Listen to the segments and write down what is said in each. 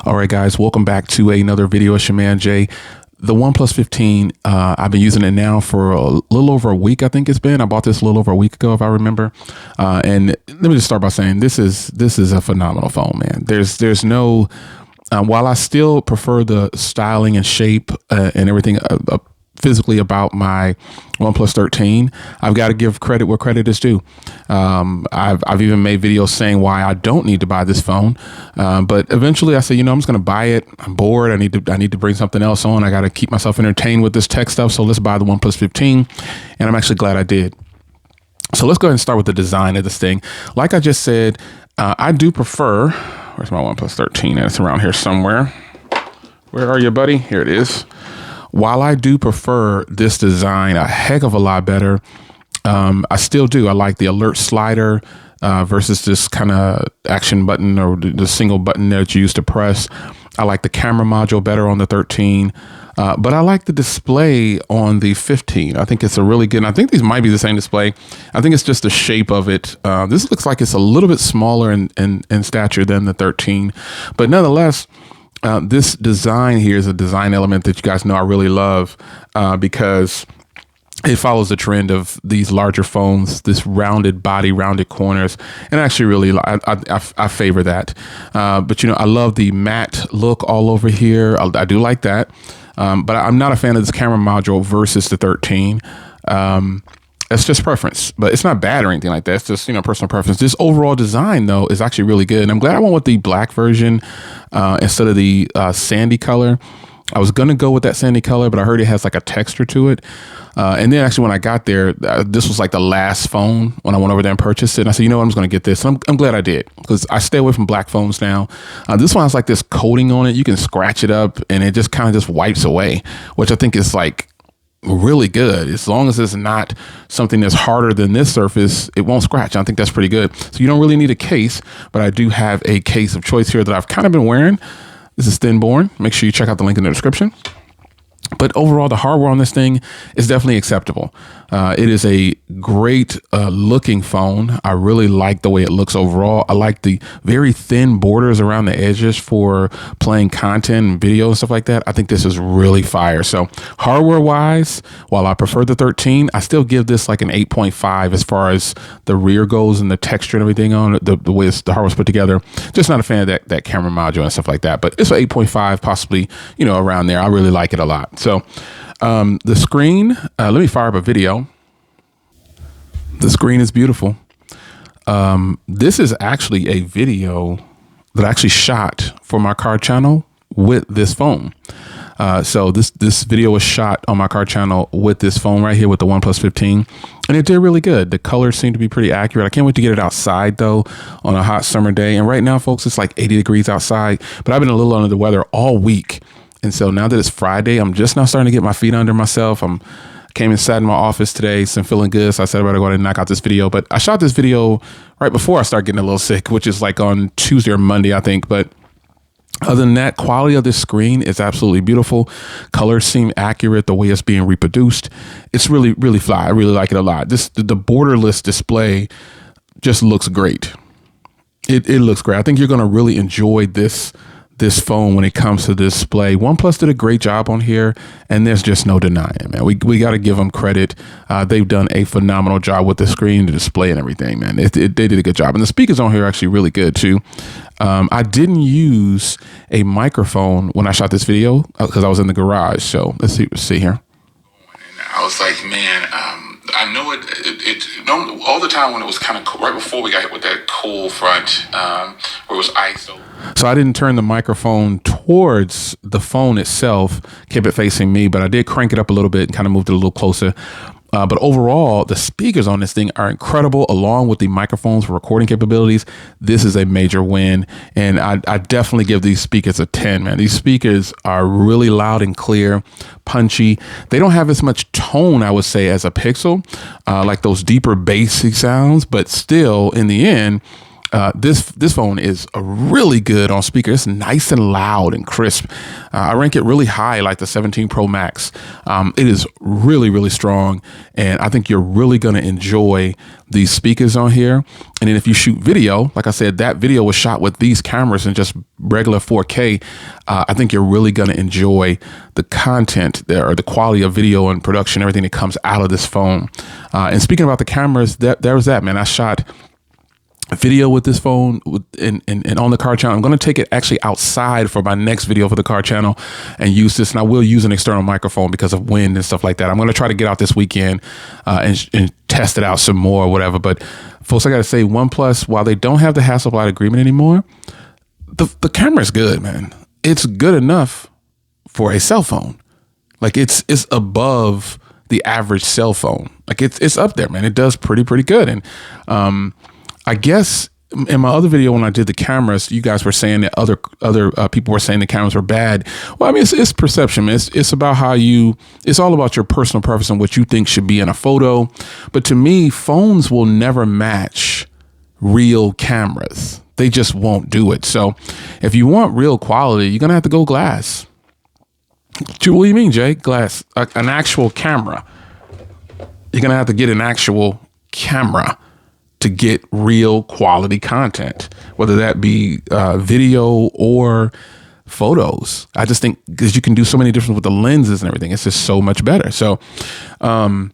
All right, guys, welcome back to another video. It's your man, Jay. The OnePlus 15, I've been using it now for a little over a week, I think it's been. I bought this a little over a week ago, if I remember. And let me just start by saying this is a phenomenal phone, man. There's no, while I still prefer the styling and shape and everything physically about my OnePlus 13, I've got to give credit where credit is due. I've even made videos saying why I don't need to buy this phone, but eventually I said, I'm just going to buy it. I'm bored. I need to bring something else on. I got to keep myself entertained with this tech stuff. So let's buy the OnePlus 15, and I'm actually glad I did. So let's go ahead and start with the design of this thing. Like I just said, I do prefer. Where's my OnePlus 13? It's around here somewhere. Where are you, buddy? Here it is. While I do prefer this design a heck of a lot better, I still do. I like the alert slider versus this kind of action button or the single button that you use to press. I like the camera module better on the 13, but I like the display on the 15. I think it's a really good, and I think these might be the same display. I think it's just the shape of it. This looks like it's a little bit smaller in stature than the 13, but nonetheless, this design here is a design element that you guys know I really love because it follows the trend of these larger phones, this rounded body, rounded corners, and actually really I favor that. But I love the matte look all over here. I do like that, but I'm not a fan of this camera module versus the 13. It's just preference, but it's not bad or anything like that. It's just, personal preference. This overall design, though, is actually really good. And I'm glad I went with the black version instead of the sandy color. I was going to go with that sandy color, but I heard it has like a texture to it. And then actually when I got there, this was like the last phone when I went over there and purchased it. And I said, I'm just going to get this. And I'm glad I did because I stay away from black phones now. This one has like this coating on it. You can scratch it up and it just kind of just wipes away, which I think is like really good. As long as it's not something that's harder than this surface, it won't scratch. I think that's pretty good. So you don't really need a case, but I do have a case of choice here that I've kind of been wearing. This is Thinborn. Make sure you check out the link in the description. But overall, the hardware on this thing is definitely acceptable. It is a great looking phone. I really like the way it looks overall. I like the very thin borders around the edges for playing content and video and stuff like that. I think this is really fire. So hardware wise, while I prefer the 13, I still give this like an 8.5 as far as the rear goes and the texture and everything on it, the way the hardware's put together. Just not a fan of that camera module and stuff like that. But it's an 8.5, possibly, around there. I really like it a lot. So the screen, let me fire up a video. The screen is beautiful. This is actually a video that I actually shot for my car channel with this phone. So this video was shot on my car channel with this phone right here with the OnePlus 15, and it did really good. The colors seem to be pretty accurate. I can't wait to get it outside though on a hot summer day. And right now, folks, it's like 80 degrees outside, but I've been a little under the weather all week. And so now that it's Friday, I'm just now starting to get my feet under myself. Came and sat in my office today, so I'm feeling good. So I said I better go ahead and knock out this video. But I shot this video right before I started getting a little sick, which is like on Tuesday or Monday, I think. But other than that, quality of this screen is absolutely beautiful. Colors seem accurate the way it's being reproduced. It's really, really fly. I really like it a lot. The borderless display just looks great. It looks great. I think you're going to really enjoy this phone when it comes to display. OnePlus did a great job on here, and there's just no denying it, man. We got to give them credit. They've done a phenomenal job with the screen, the display, and everything, man. They did a good job, and the speakers on here are actually really good too. I didn't use a microphone when I shot this video because I was in the garage. So let's see here. I was like, man, I know it all the time when it was kind of right before we got hit with that cool front where it was ice. So I didn't turn the microphone towards the phone itself, kept it facing me, but I did crank it up a little bit and kind of moved it a little closer. But overall, the speakers on this thing are incredible, along with the microphones for recording capabilities. This is a major win, and I definitely give these speakers a 10, man. These speakers are really loud and clear, punchy. They don't have as much tone, I would say, as a Pixel, like those deeper bassy sounds, but still, in the end, This phone is really good on speaker. It's nice and loud and crisp. I rank it really high, like the 17 Pro Max. It is really, really strong, and I think you're really going to enjoy these speakers on here. And then if you shoot video, like I said, that video was shot with these cameras and just regular 4K. I think you're really going to enjoy the content there, or the quality of video and production, everything that comes out of this phone. And speaking about the cameras, there was that, man. I shot video with this phone and on the car channel. I'm going to take it actually outside for my next video for the car channel and use this. And I will use an external microphone because of wind and stuff like that. I'm going to try to get out this weekend and test it out some more or whatever. But folks, I got to say, OnePlus, while they don't have the Hasselblad agreement anymore, the camera is good, man. It's good enough for a cell phone. Like it's above the average cell phone. Like it's up there, man. It does pretty good. And I guess in my other video when I did the cameras, you guys were saying that other people were saying the cameras were bad. Well, I mean, it's perception. It's about it's all about your personal preference and what you think should be in a photo. But to me, phones will never match real cameras. They just won't do it. So if you want real quality, you're going to have to go glass. What do you mean, Jay? Glass, an actual camera. You're going to have to get an actual camera to get real quality content, whether that be video or photos. I just think because you can do so many different with the lenses and everything, it's just so much better. So I'm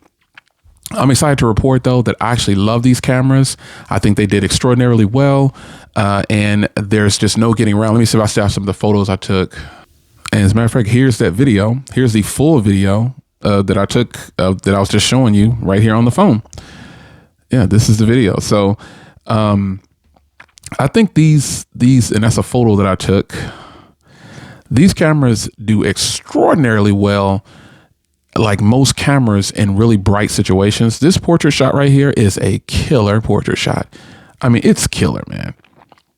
excited to report, though, that I actually love these cameras. I think they did extraordinarily well, and there's just no getting around. Let me see if I still have some of the photos I took. And as a matter of fact, here's that video. Here's the full video that I took that I was just showing you right here on the phone. Yeah, this is the video. So I think these, and that's a photo that I took. These cameras do extraordinarily well, like most cameras in really bright situations. This portrait shot right here is a killer portrait shot. I mean, it's killer, man.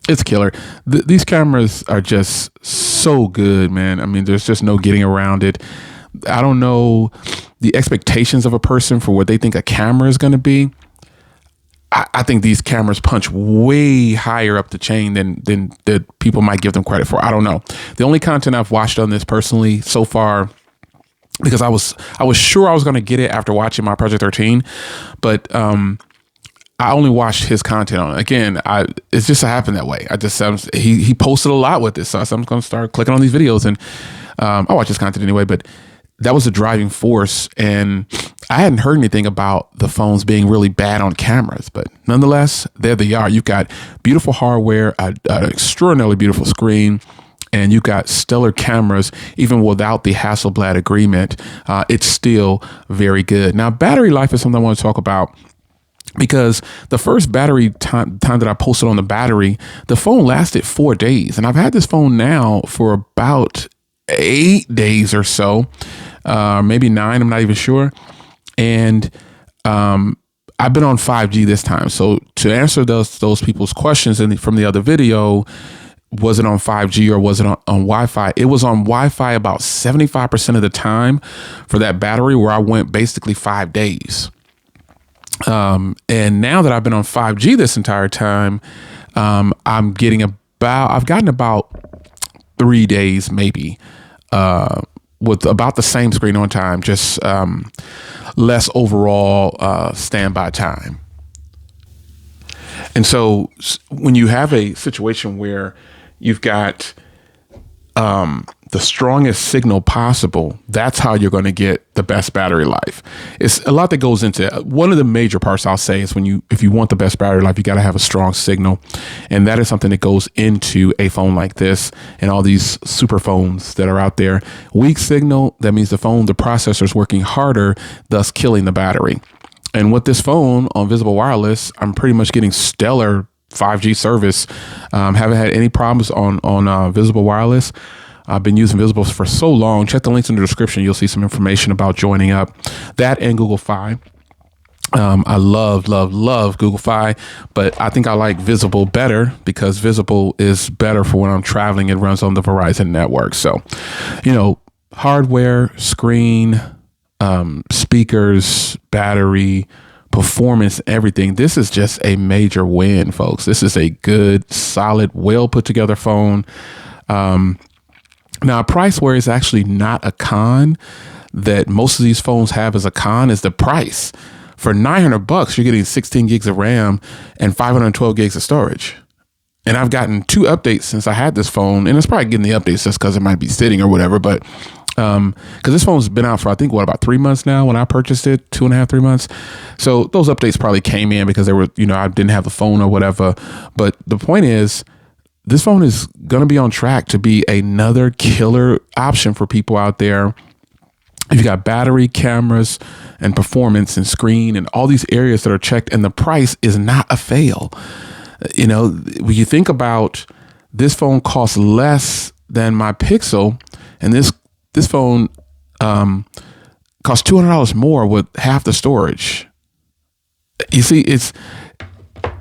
It's killer. These cameras are just so good, man. I mean, there's just no getting around it. I don't know the expectations of a person for what they think a camera is going to be. I think these cameras punch way higher up the chain than people might give them credit for. I don't know. The only content I've watched on this personally so far, because I was sure I was going to get it after watching my Project 13, but I only watched his content on it. Again, it's just happened that way. He posted a lot with this, so I'm going to start clicking on these videos, and I watch his content anyway. But that was a driving force, and I hadn't heard anything about the phones being really bad on cameras, but nonetheless, there they are. You've got beautiful hardware, an extraordinarily beautiful screen, and you've got stellar cameras. Even without the Hasselblad agreement, it's still very good. Now, battery life is something I want to talk about, because the first battery time that I posted on the battery, the phone lasted 4 days, and I've had this phone now for about 8 days or so, maybe 9. I'm not even sure. And I've been on 5G this time. So to answer those people's questions from the other video, was it on 5G or was it on Wi-Fi? It was on Wi-Fi about 75% of the time for that battery, where I went basically 5 days. And now that I've been on 5G this entire time, I've gotten about 3 days maybe, with about the same screen on time, just less overall standby time. And so when you have a situation where you've got the strongest signal possible, that's how you're going to get the best battery life. It's a lot that goes into it. One of the major parts I'll say is if you want the best battery life, you got to have a strong signal. And that is something that goes into a phone like this and all these super phones that are out there. Weak signal, that means the processor is working harder, thus killing the battery. And with this phone on Visible Wireless, I'm pretty much getting stellar 5G service. Haven't had any problems on Visible Wireless. I've been using Visible for so long. Check the links in the description. You'll see some information about joining up. That and Google Fi. I love Google Fi, but I think I like Visible better because Visible is better for when I'm traveling. It runs on the Verizon network. So, hardware, screen, speakers, battery, performance, everything. This is just a major win, folks. This is a good, solid, well put together phone. Now, a price where it's actually not a con that most of these phones have as a con is the price. For $900, you're getting 16 gigs of RAM and 512 gigs of storage. And I've gotten 2 updates since I had this phone, and it's probably getting the updates just because it might be sitting or whatever. But because this phone's been out for, I think, about 3 months now when I purchased it, 2.5, 3 months. So those updates probably came in because they were, I didn't have the phone or whatever. But the point is, this phone is going to be on track to be another killer option for people out there. If you got battery, cameras, and performance and screen and all these areas that are checked, and the price is not a fail. When you think about this phone costs less than my Pixel, and this phone costs $200 more with half the storage. You see, it's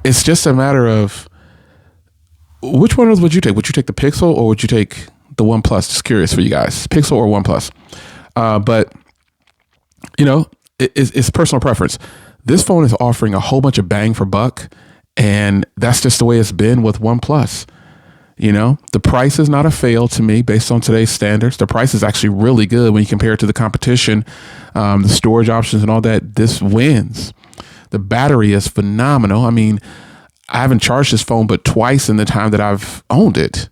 just a matter of which one would you take? Would you take the Pixel or would you take the OnePlus? Just curious for you guys, Pixel or OnePlus. But it's personal preference. This phone is offering a whole bunch of bang for buck, and that's just the way it's been with OnePlus. The price is not a fail to me based on today's standards. The price is actually really good when you compare it to the competition, the storage options and all that. This wins. The battery is phenomenal. I mean, I haven't charged this phone but twice in the time that I've owned it.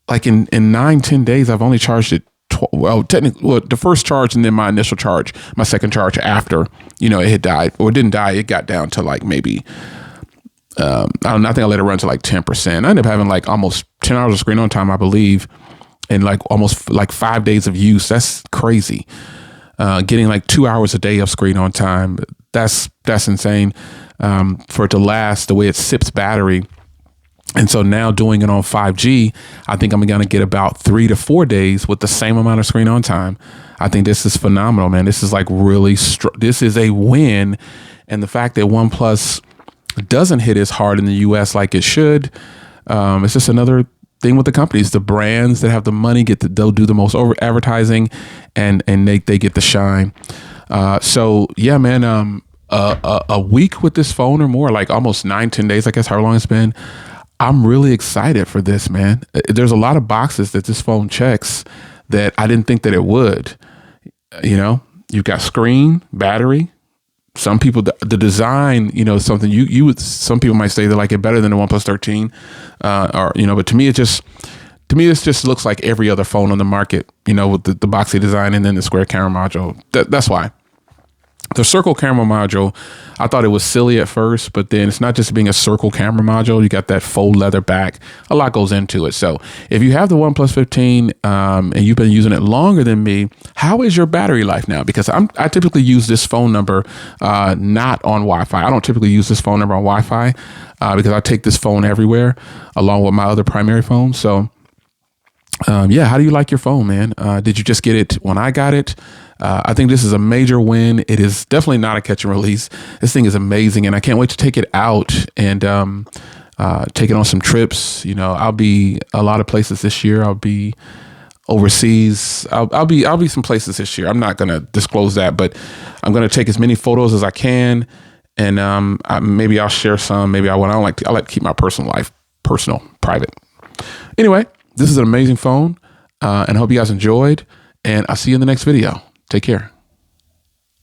Like in 9-10 days, I've only charged it. Technically, the first charge and then my initial charge, my second charge after, it had died or it didn't die. It got down to like maybe, I think I let it run to like 10%. I ended up having like almost 10 hours of screen on time, I believe, and like almost like 5 days of use. That's crazy. Getting like 2 hours a day of screen on time. That's insane. For it to last the way it sips battery. And so now doing it on 5G, I think I'm going to get about 3 to 4 days with the same amount of screen on time. I think this is phenomenal, man. This is like really, this is a win. And the fact that OnePlus doesn't hit as hard in the US like it should, it's just another thing with the companies. The brands that have the money they'll do the most over advertising, and they get the shine. So yeah, man, a week with this phone or more, like almost 9-10 days, I guess, how long it's been. I'm really excited for this, man. There's a lot of boxes that this phone checks that I didn't think that it would. You've got screen, battery. Some people, the design, something you would. Some people might say they like it better than the OnePlus 13, but to me, this just looks like every other phone on the market. With the boxy design and then the square camera module. That's why. The circle camera module, I thought it was silly at first, but then it's not just being a circle camera module. You got that faux leather back. A lot goes into it. So if you have the OnePlus 15 and you've been using it longer than me, how is your battery life now? Because I typically use this phone number not on Wi-Fi. I don't typically use this phone number on Wi-Fi because I take this phone everywhere along with my other primary phone. So how do you like your phone, man? Did you just get it when I got it? I think this is a major win. It is definitely not a catch and release. This thing is amazing, and I can't wait to take it out and take it on some trips. I'll be a lot of places this year. I'll be overseas. I'll be some places this year. I'm not going to disclose that, but I'm going to take as many photos as I can, and maybe I'll share some. Maybe I won't. I like to keep my personal life private. Anyway, this is an amazing phone, and I hope you guys enjoyed. And I'll see you in the next video. Take care.